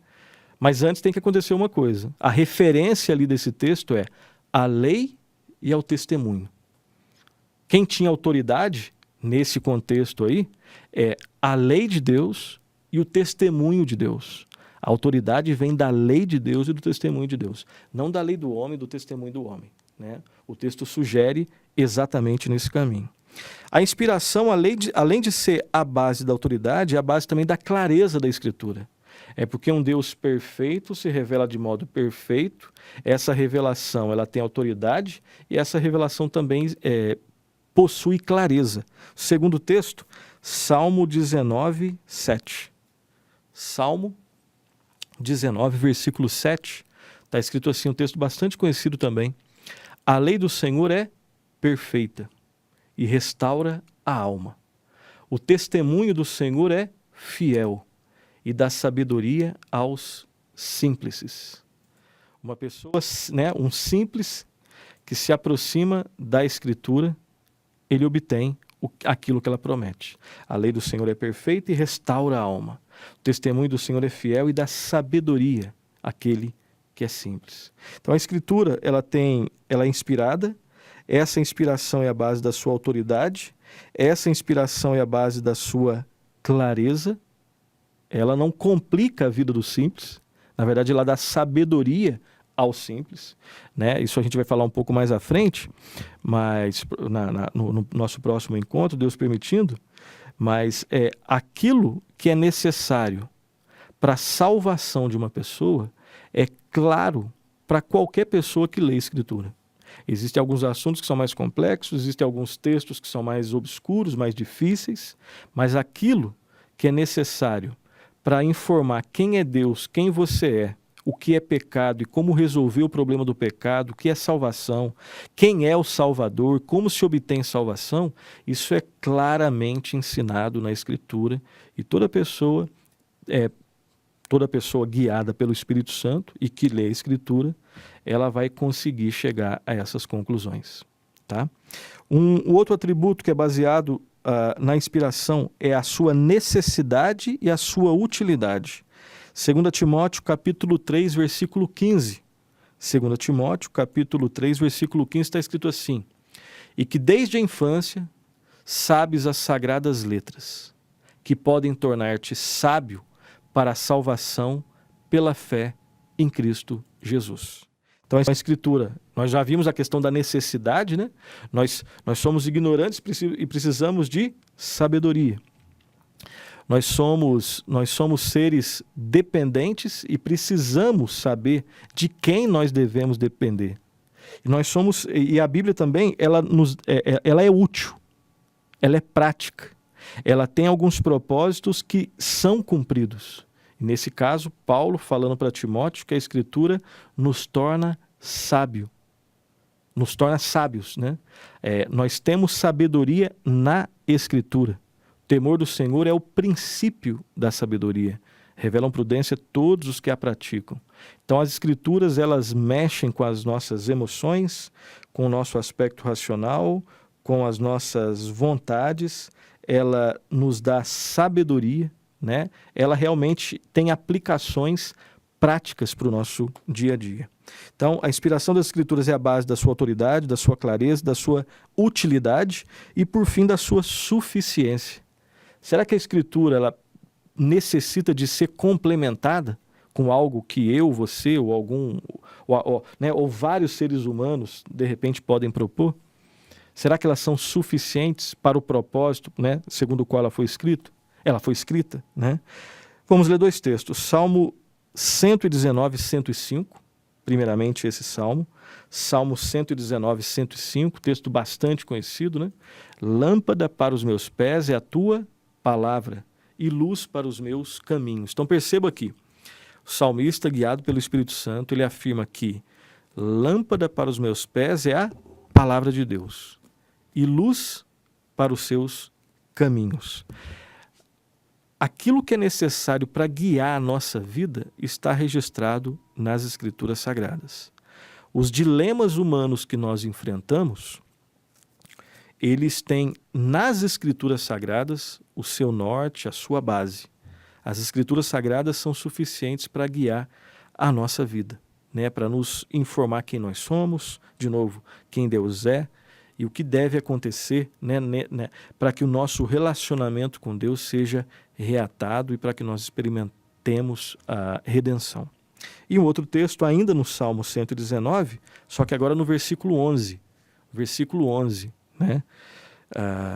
Mas antes tem que acontecer uma coisa. A referência ali desse texto é a lei e ao testemunho. Quem tinha autoridade nesse contexto aí é a lei de Deus e o testemunho de Deus. A autoridade vem da lei de Deus e do testemunho de Deus, não da lei do homem e do testemunho do homem. Né? O texto sugere exatamente nesse caminho. A inspiração, além de ser a base da autoridade, é a base também da clareza da Escritura. É porque um Deus perfeito se revela de modo perfeito, essa revelação ela tem autoridade e essa revelação também possui clareza. Segundo texto, Salmo 19, 7. Salmo 19, versículo 7, está escrito assim, um texto bastante conhecido também. A lei do Senhor é perfeita e restaura a alma. O testemunho do Senhor é fiel e dá sabedoria aos simples. Uma pessoa, um simples que se aproxima da Escritura, ele obtém aquilo que ela promete. A lei do Senhor é perfeita e restaura a alma. O testemunho do Senhor é fiel e dá sabedoria àquele que é simples. Então a Escritura, ela é inspirada, essa inspiração é a base da sua autoridade, essa inspiração é a base da sua clareza, ela não complica a vida do simples, na verdade ela dá sabedoria ao simples, né? Isso a gente vai falar um pouco mais à frente, mas no nosso próximo encontro, Deus permitindo, mas aquilo que é necessário para a salvação de uma pessoa é claro para qualquer pessoa que lê a Escritura. Existem alguns assuntos que são mais complexos, existem alguns textos que são mais obscuros, mais difíceis, mas aquilo que é necessário para informar quem é Deus, quem você é, o que é pecado e como resolver o problema do pecado, o que é salvação, quem é o Salvador, como se obtém salvação, isso é claramente ensinado na Escritura e toda pessoa guiada pelo Espírito Santo e que lê a Escritura, ela vai conseguir chegar a essas conclusões. tá? O outro atributo que é baseado na inspiração é a sua necessidade e a sua utilidade. 2 Timóteo, capítulo 3, versículo 15. 2 Timóteo, capítulo 3, versículo 15, está escrito assim: e que desde a infância sabes as sagradas letras, que podem tornar-te sábio para a salvação pela fé em Cristo Jesus. Então, a Escritura, nós já vimos a questão da necessidade, né? Nós somos ignorantes e precisamos de sabedoria. Nós somos seres dependentes e precisamos saber de quem nós devemos depender. E a Bíblia também, ela é útil, ela é prática, ela tem alguns propósitos que são cumpridos. E nesse caso, Paulo falando para Timóteo que a Escritura nos torna nos torna sábios, né? Nós temos sabedoria na Escritura. O temor do Senhor é o princípio da sabedoria. Revelam prudência todos os que a praticam. Então as Escrituras, elas mexem com as nossas emoções, com o nosso aspecto racional, com as nossas vontades, ela nos dá sabedoria, né? Ela realmente tem aplicações práticas para o nosso dia a dia. Então, a inspiração das Escrituras é a base da sua autoridade, da sua clareza, da sua utilidade e, por fim, da sua suficiência. Será que a Escritura ela necessita de ser complementada com algo que eu, você ou ou vários seres humanos, de repente, podem propor? Será que elas são suficientes para o propósito, né, segundo o qual ela foi escrita, né? Vamos ler dois textos. Salmo 119, 105. Primeiramente esse salmo. Salmo 119, 105, texto bastante conhecido, né? Lâmpada para os meus pés é a tua palavra e luz para os meus caminhos. Então perceba aqui, o salmista, guiado pelo Espírito Santo, ele afirma que lâmpada para os meus pés é a palavra de Deus e luz para os seus caminhos. Aquilo que é necessário para guiar a nossa vida está registrado nas Escrituras Sagradas. Os dilemas humanos que nós enfrentamos, eles têm nas Escrituras Sagradas o seu norte, a sua base. As Escrituras Sagradas são suficientes para guiar a nossa vida, né? Para nos informar quem nós somos, de novo, quem Deus é, e o que deve acontecer, né, para que o nosso relacionamento com Deus seja reatado e para que nós experimentemos a redenção. E um outro texto ainda no Salmo 119, só que agora no versículo 11. Versículo 11, né?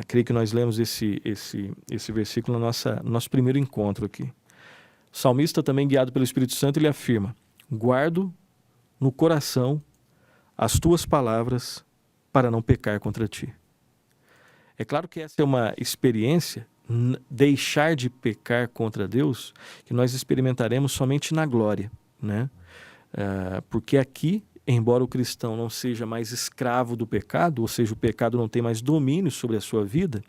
Creio que nós lemos esse versículo no nosso primeiro encontro aqui. O salmista, também guiado pelo Espírito Santo, ele afirma: guardo no coração as tuas palavras para não pecar contra ti. É claro que essa é uma experiência, deixar de pecar contra Deus, que nós experimentaremos somente na glória, né? Porque aqui, embora o cristão não seja mais escravo do pecado, ou seja, o pecado não tem mais domínio sobre a sua vida,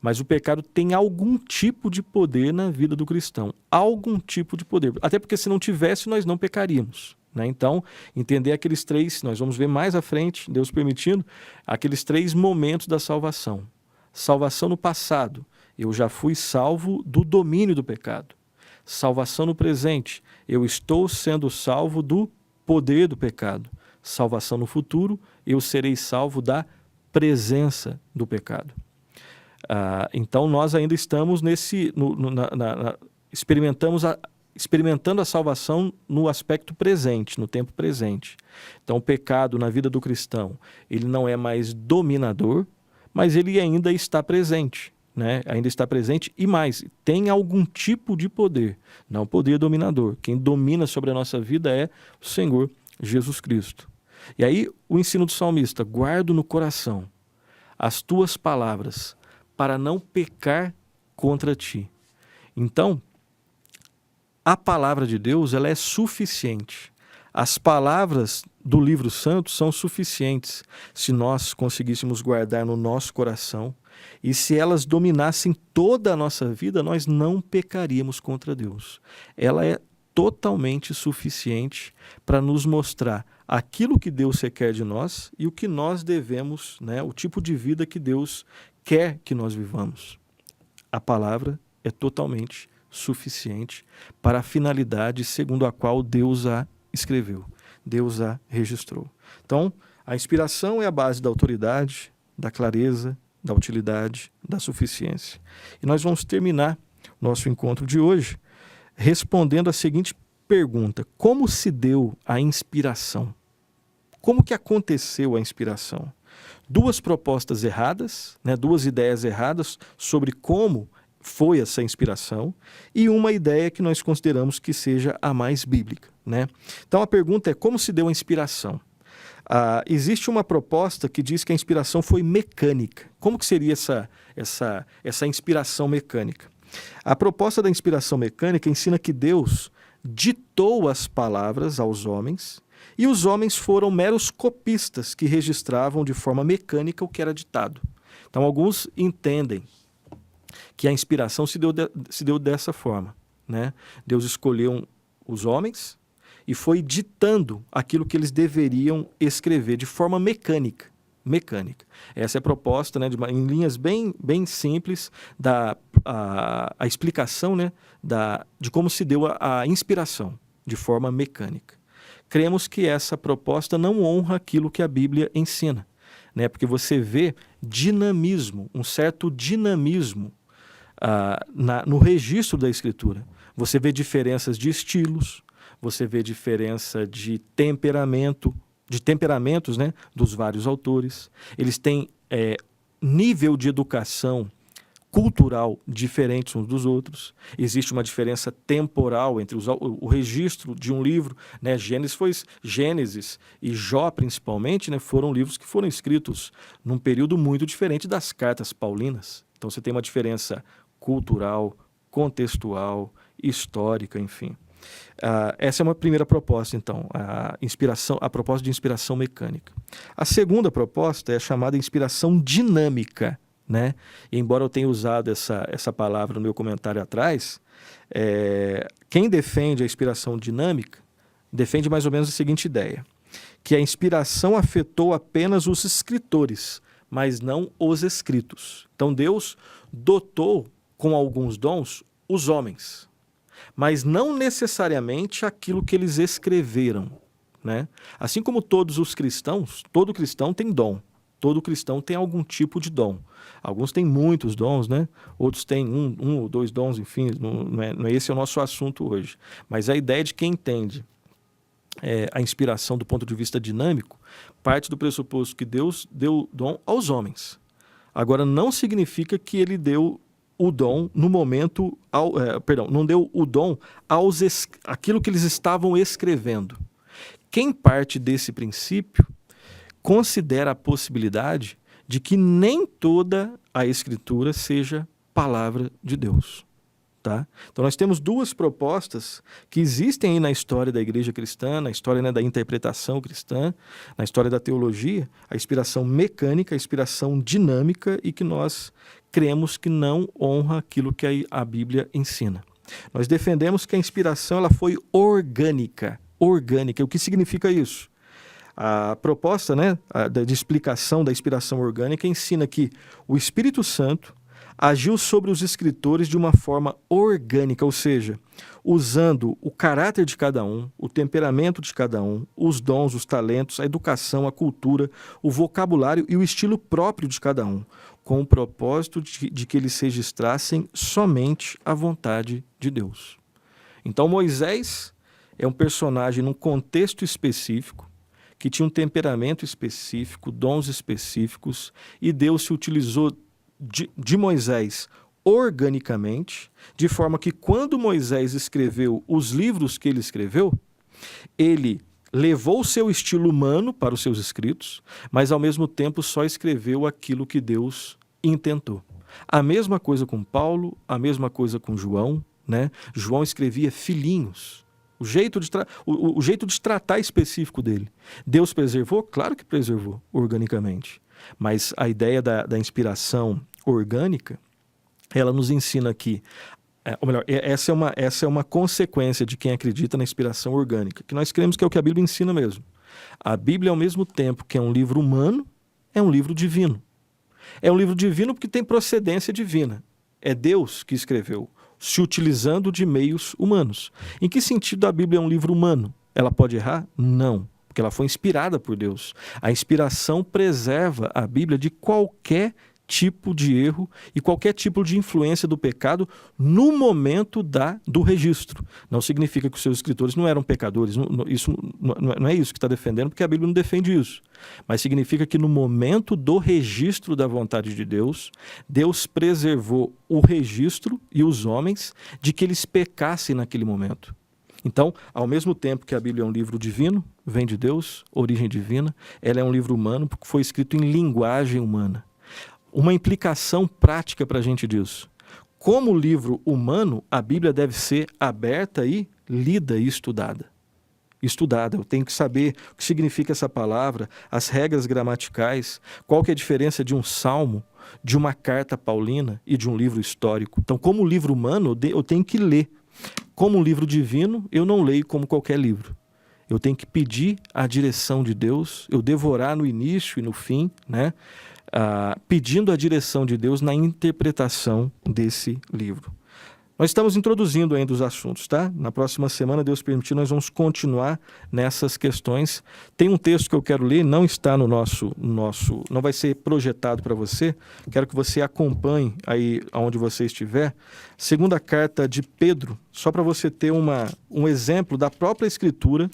mas o pecado tem algum tipo de poder na vida do cristão, algum tipo de poder, até porque se não tivesse, nós não pecaríamos, né? Então, entender aqueles três, nós vamos ver mais à frente, Deus permitindo, aqueles três momentos da salvação. Salvação no passado, eu já fui salvo do domínio do pecado. Salvação no presente, eu estou sendo salvo do poder do pecado. Salvação no futuro, eu serei salvo da presença do pecado. Então nós ainda estamos experimentando a salvação no aspecto presente, no tempo presente. Então o pecado na vida do cristão, ele não é mais dominador, mas ele ainda está presente, né? Ainda está presente e mais, tem algum tipo de poder, não poder dominador. Quem domina sobre a nossa vida é o Senhor Jesus Cristo. E aí o ensino do salmista: guardo no coração as tuas palavras para não pecar contra ti. Então, a palavra de Deus, ela é suficiente. As palavras do livro santo são suficientes se nós conseguíssemos guardar no nosso coração, e se elas dominassem toda a nossa vida, nós não pecaríamos contra Deus. Ela é totalmente suficiente para nos mostrar aquilo que Deus requer de nós e o que nós devemos, né, o tipo de vida que Deus quer que nós vivamos. A palavra é totalmente suficiente para a finalidade segundo a qual Deus a escreveu, Deus a registrou. Então, a inspiração é a base da autoridade, da clareza, da utilidade, da suficiência. E nós vamos terminar nosso encontro de hoje respondendo a seguinte pergunta: como se deu a inspiração? Como que aconteceu a inspiração? Duas propostas erradas, né, duas ideias erradas sobre como foi essa inspiração e uma ideia que nós consideramos que seja a mais bíblica, né? Então a pergunta é: como se deu a inspiração? Existe uma proposta que diz que a inspiração foi mecânica. Como que seria essa inspiração mecânica? A proposta da inspiração mecânica ensina que Deus ditou as palavras aos homens e os homens foram meros copistas que registravam de forma mecânica o que era ditado. Então alguns entendem que a inspiração se deu dessa forma, né? Deus escolheu os homens e foi ditando aquilo que eles deveriam escrever de forma mecânica. Essa é a proposta, né, em linhas bem simples, a explicação, né, de como se deu a inspiração de forma mecânica. Cremos que essa proposta não honra aquilo que a Bíblia ensina, né, porque você vê dinamismo, um certo dinamismo no registro da Escritura. Você vê diferenças de estilos, você vê diferença de temperamentos, né, dos vários autores. Eles têm nível de educação cultural diferentes uns dos outros. Existe uma diferença temporal entre o registro de um livro, né? Gênesis e Jó, principalmente, né, foram livros que foram escritos num período muito diferente das cartas paulinas. Então você tem uma diferença cultural, contextual, histórica, enfim. Essa é uma primeira proposta, então, a proposta de inspiração mecânica. A segunda proposta é a chamada inspiração dinâmica, né? E embora eu tenha usado essa palavra no meu comentário atrás, quem defende a inspiração dinâmica defende mais ou menos a seguinte ideia: que a inspiração afetou apenas os escritores, mas não os escritos. Então Deus dotou com alguns dons os homens, mas não necessariamente aquilo que eles escreveram, né? Assim como todos os cristãos, todo cristão tem dom, todo cristão tem algum tipo de dom. Alguns têm muitos dons, né? Outros têm um ou dois dons, enfim, não é esse o nosso assunto hoje. Mas a ideia de quem entende a inspiração do ponto de vista dinâmico parte do pressuposto que Deus deu dom aos homens. Agora, não significa que ele deu o dom no momento, não deu o dom àquilo que eles estavam escrevendo. Quem parte desse princípio considera a possibilidade de que nem toda a Escritura seja palavra de Deus. Tá? Então nós temos duas propostas que existem aí na história da igreja cristã, na história, né, da interpretação cristã, na história da teologia: a inspiração mecânica, a inspiração dinâmica, e que nós cremos que não honra aquilo que a Bíblia ensina. Nós defendemos que a inspiração ela foi orgânica. E o que significa isso? A proposta, né, de explicação da inspiração orgânica ensina que o Espírito Santo agiu sobre os escritores de uma forma orgânica, ou seja, usando o caráter de cada um, o temperamento de cada um, os dons, os talentos, a educação, a cultura, o vocabulário e o estilo próprio de cada um, com o propósito de que eles registrassem somente a vontade de Deus. Então Moisés é um personagem num contexto específico, que tinha um temperamento específico, dons específicos, e Deus se utilizou de Moisés organicamente, de forma que quando Moisés escreveu os livros que ele escreveu, ele levou o seu estilo humano para os seus escritos, mas ao mesmo tempo só escreveu aquilo que Deus intentou. A mesma coisa com Paulo, a mesma coisa com João, né? João escrevia filhinhos. O jeito de tratar específico dele. Deus preservou? Claro que preservou, organicamente. Mas a ideia da inspiração orgânica, ela nos ensina que ou melhor, essa é uma consequência de quem acredita na inspiração orgânica, que nós cremos que é o que a Bíblia ensina mesmo. A Bíblia, ao mesmo tempo que é um livro humano, é um livro divino. É um livro divino porque tem procedência divina. É Deus que escreveu, se utilizando de meios humanos. Em que sentido a Bíblia é um livro humano? Ela pode errar? Não, porque ela foi inspirada por Deus. A inspiração preserva a Bíblia de qualquer tipo de erro e qualquer tipo de influência do pecado no momento do registro. Não significa que os seus escritores não eram pecadores, isso não é isso que está defendendo, porque a Bíblia não defende isso. Mas significa que no momento do registro da vontade de Deus, Deus preservou o registro e os homens de que eles pecassem naquele momento. Então, ao mesmo tempo que a Bíblia é um livro divino, vem de Deus, origem divina, ela é um livro humano porque foi escrito em linguagem humana. Uma implicação prática para a gente disso. Como livro humano, a Bíblia deve ser aberta e lida e estudada. Eu tenho que saber o que significa essa palavra, as regras gramaticais, qual que é a diferença de um salmo, de uma carta paulina e de um livro histórico. Então, como livro humano, eu tenho que ler. Como livro divino, eu não leio como qualquer livro. Eu tenho que pedir a direção de Deus, eu devorar no início e no fim, né? Pedindo a direção de Deus na interpretação desse livro. Nós estamos introduzindo ainda os assuntos, tá? Na próxima semana, Deus permitir, nós vamos continuar nessas questões. Tem um texto que eu quero ler, não está no nosso não vai ser projetado para você. Quero que você acompanhe aí onde você estiver. Segunda carta de Pedro, só para você ter um exemplo da própria Escritura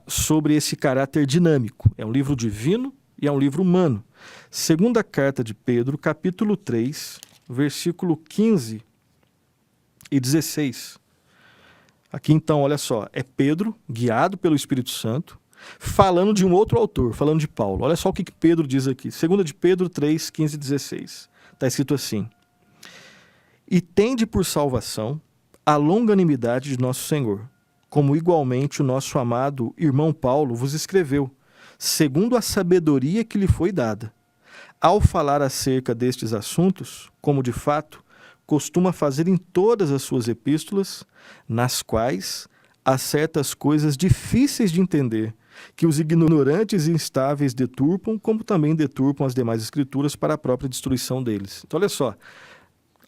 sobre esse caráter dinâmico. É um livro divino e é um livro humano. Segunda carta de Pedro, capítulo 3, versículo 15 e 16. Aqui então, olha só, é Pedro, guiado pelo Espírito Santo, falando de um outro autor, falando de Paulo. Olha só o que Pedro diz aqui. Segunda de Pedro 3, 15 e 16. Está escrito assim: E tende por salvação a longanimidade de nosso Senhor, como igualmente o nosso amado irmão Paulo vos escreveu, segundo a sabedoria que lhe foi dada. Ao falar acerca destes assuntos, como de fato costuma fazer em todas as suas epístolas, nas quais há certas coisas difíceis de entender, que os ignorantes e instáveis deturpam, como também deturpam as demais escrituras para a própria destruição deles. Então, olha só,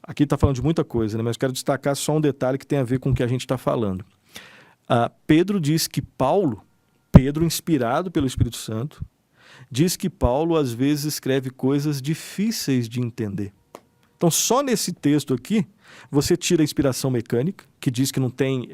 aqui está falando de muita coisa, né? Mas quero destacar só um detalhe que tem a ver com o que a gente está falando. Pedro diz que Pedro, inspirado pelo Espírito Santo, diz que Paulo às vezes escreve coisas difíceis de entender. Então, só nesse texto aqui, você tira a inspiração mecânica, que diz que não tem,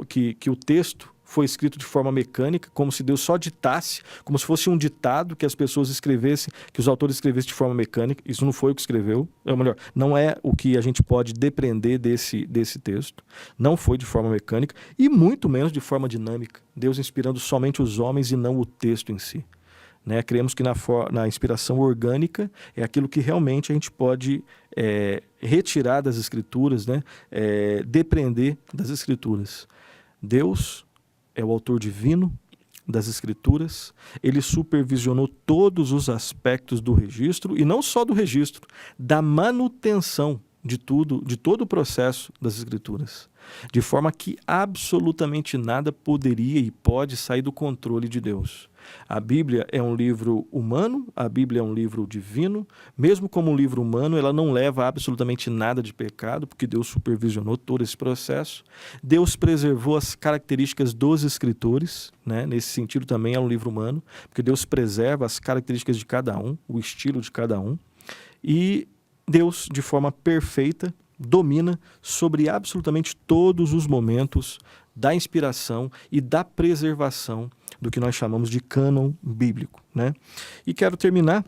que o texto foi escrito de forma mecânica, como se Deus só ditasse, como se fosse um ditado que as pessoas escrevessem, que os autores escrevessem de forma mecânica. Isso não foi o que escreveu, ou melhor, não é o que a gente pode depreender desse texto. Não foi de forma mecânica e muito menos de forma dinâmica. Deus inspirando somente os homens e não o texto em si. Né? Cremos que na inspiração orgânica é aquilo que realmente a gente pode retirar das Escrituras, né? Depreender das Escrituras. Deus é o autor divino das Escrituras, ele supervisionou todos os aspectos do registro, e não só do registro, da manutenção de todo o processo das Escrituras, de forma que absolutamente nada poderia e pode sair do controle de Deus. A Bíblia é um livro humano, a Bíblia é um livro divino. Mesmo como um livro humano, ela não leva absolutamente nada de pecado, porque Deus supervisionou todo esse processo. Deus preservou as características dos escritores, né? Nesse sentido também é um livro humano, porque Deus preserva as características de cada um, o estilo de cada um. E Deus, de forma perfeita, domina sobre absolutamente todos os momentos da inspiração e da preservação do que nós chamamos de cânon bíblico, né? E quero terminar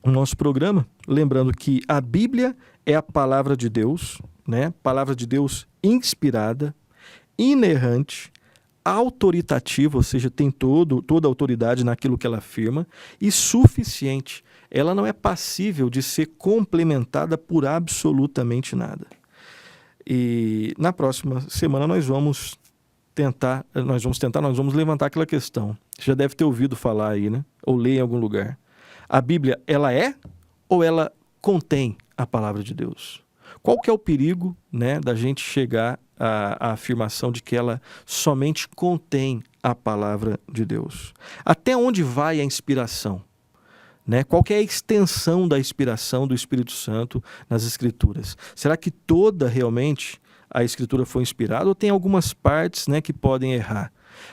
o nosso programa lembrando que a Bíblia é a palavra de Deus, né? Palavra de Deus inspirada, inerrante, autoritativa, ou seja, tem toda a autoridade naquilo que ela afirma, e suficiente. Ela não é passível de ser complementada por absolutamente nada. E na próxima semana nós vamos levantar aquela questão. Você já deve ter ouvido falar aí, né? Ou ler em algum lugar. A Bíblia, ela é ou ela contém a palavra de Deus? Qual que é o perigo, né, da gente chegar à afirmação de que ela somente contém a palavra de Deus? Até onde vai a inspiração? Né? Qual que é a extensão da inspiração do Espírito Santo nas Escrituras? Será que toda realmente a Escritura foi inspirada ou tem algumas partes, né, que podem errar?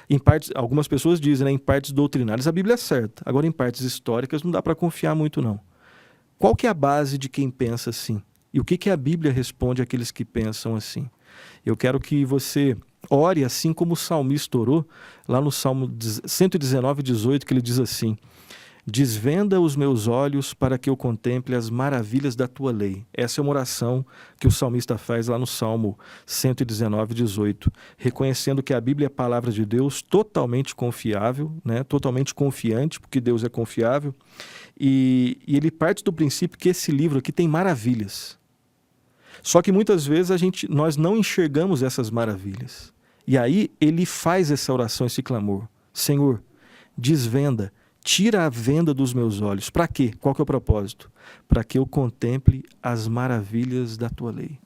Em partes, algumas pessoas dizem, né, em partes doutrinárias a Bíblia é certa, agora em partes históricas não dá para confiar muito não. Qual que é a base de quem pensa assim? E o que que a Bíblia responde àqueles que pensam assim? Eu quero que você ore assim como o salmista orou, lá no Salmo 119, 18, que ele diz assim: desvenda os meus olhos para que eu contemple as maravilhas da tua lei. Essa é uma oração que o salmista faz lá no Salmo 119, 18, reconhecendo que a Bíblia é a palavra de Deus, totalmente confiável, né? Totalmente confiante, porque Deus é confiável, e ele parte do princípio que esse livro aqui tem maravilhas. Só que muitas vezes nós não enxergamos essas maravilhas. E aí ele faz essa oração, esse clamor: Senhor, desvenda, tira a venda dos meus olhos. Para quê? Qual que é o propósito? Para que eu contemple as maravilhas da tua lei.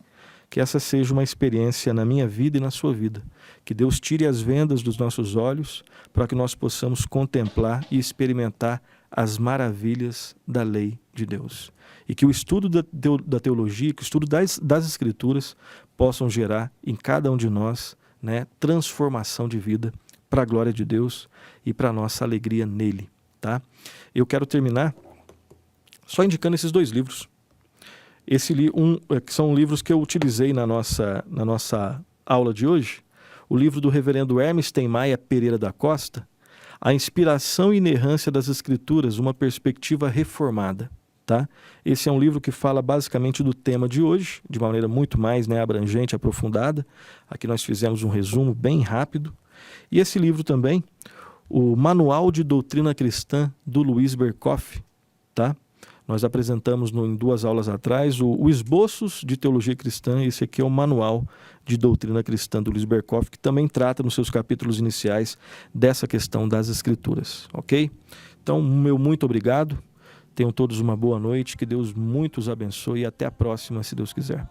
Que essa seja uma experiência na minha vida e na sua vida. Que Deus tire as vendas dos nossos olhos para que nós possamos contemplar e experimentar as maravilhas da lei de Deus. E que o estudo da teologia, que o estudo das Escrituras possam gerar em cada um de nós, né, transformação de vida para a glória de Deus e para a nossa alegria nele. Tá? Eu quero terminar só indicando esses dois livros. Que são livros que eu utilizei na nossa aula de hoje. O livro do reverendo Hermes Tenmaia Pereira da Costa, A Inspiração e Inerrância das Escrituras, uma perspectiva reformada. Tá? Esse é um livro que fala basicamente do tema de hoje, de maneira muito mais, né, abrangente, aprofundada. Aqui nós fizemos um resumo bem rápido. E esse livro também, o Manual de Doutrina Cristã, do Luiz Berkoff, tá? Nós apresentamos em 2 aulas atrás o Esboços de Teologia Cristã. Esse aqui é o Manual de Doutrina Cristã, do Luiz Berkoff, que também trata nos seus capítulos iniciais dessa questão das Escrituras, ok? Então, meu muito obrigado. Tenham todos uma boa noite, que Deus muito os abençoe e até a próxima, se Deus quiser.